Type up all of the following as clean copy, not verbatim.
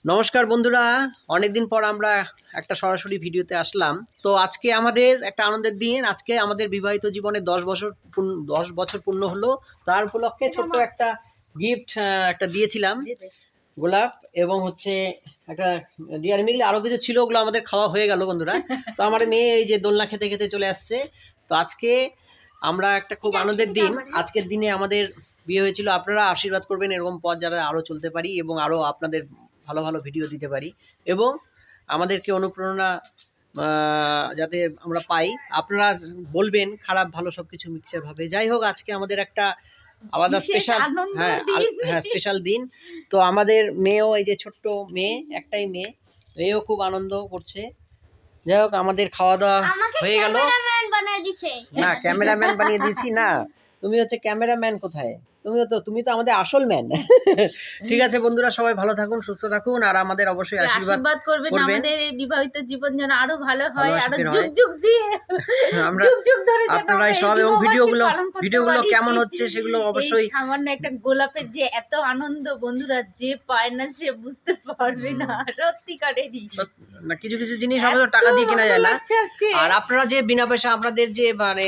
নমস্কার বন্ধুরা, অনেকদিন পর আমরা একটা সরাসরি ভিডিওতে আসলাম। তো আজকে আমাদের একটা আনন্দের দিন। আজকে আমাদের বিবাহিত জীবনে 10 বছর পূর্ণ হলো। তার উপলক্ষে ছোট্ট একটা গিফট একটা দিয়েছিলাম, গোলাপ এবং হচ্ছে একটা ডিয়ারি মিল্ক, আরো কিছু ছিল, ওগুলো আমাদের খাওয়া হয়ে গেল বন্ধুরা। তো আমার মেয়ে এই যে দোলনা খেতে খেতে চলে আসছে। তো আজকে আমরা একটা খুব আনন্দের দিন। আজকের দিনে আমাদের বিয়ে হয়েছিল। আপনারা আশীর্বাদ করবেন এরকম পথ যারা আরো চলতে পারি এবং আরো আপনাদের ভালো ভালো ভিডিও দিতে পারি এবং আমাদেরকে অনুপ্রেরণা যাতে আমরা পাই। আপনারা বলবেন খারাপ ভালো সবকিছু মিক্সচার ভাবে। যাই হোক, আজকে আমাদের একটা আলাদা স্পেশাল, স্পেশাল দিন। তো আমাদের মেয়েও, এই যে ছোট্ট মেয়ে, একটাই মেয়ে, এও খুব আনন্দ করছে। যাই হোক, আমাদের খাওয়া দাওয়া হয়ে গেল। না, ক্যামেরাম্যান বানিয়ে দিয়েছি না, তুমি হচ্ছে ক্যামেরাম্যান। কোথায় তুমি তো আমাদের আসল ম্যান। ঠিক আছে বন্ধুরা, সবাই ভালো থাকুন, সুস্থ থাকুন, আর আমাদের অবশ্যই আশীর্বাদ করবেন আমাদের এই বিবাহিত জীবন যেন আরো ভালো হয়, আরো ভালোবাসা যুগ যুগ দিয়ে আমরা যুগ যুগ ধরে যেন আপনারাই আমরা সব, এই এবং দিবসটি পালন করতে ভিডিওগুলো পারি। কেমন হচ্ছে সেগুলো অবশ্যই। এই সামান্য একটা গোলাপের যে এত আনন্দ বন্ধুরা, যে পায় না সে বুঝতে পারবে না সত্যিকারেরই। না, কিছু কিছু জিনিস আমাদের টাকা দিয়ে কেনা যায় না। আর আপনারা যে বিনা পয়সা, আপনাদের যে মানে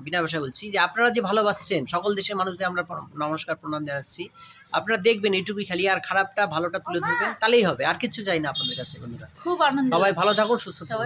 বিনা পয়সা বলছি, যে আপনারা যে ভালোবাসছেন সকল দেশের মানুষদের আমরা নমস্কার প্রণাম জানাচ্ছি। আপনারা দেখবেন এইটুকুই খালি, আর খারাপটা ভালোটা তুলে ধরবেন, তাহলেই হবে, আর কিছু চাই না আপনাদের কাছে বন্ধুরা। খুব আনন্দ। সবাই ভালো থাকুন, সুস্থ থাকুন।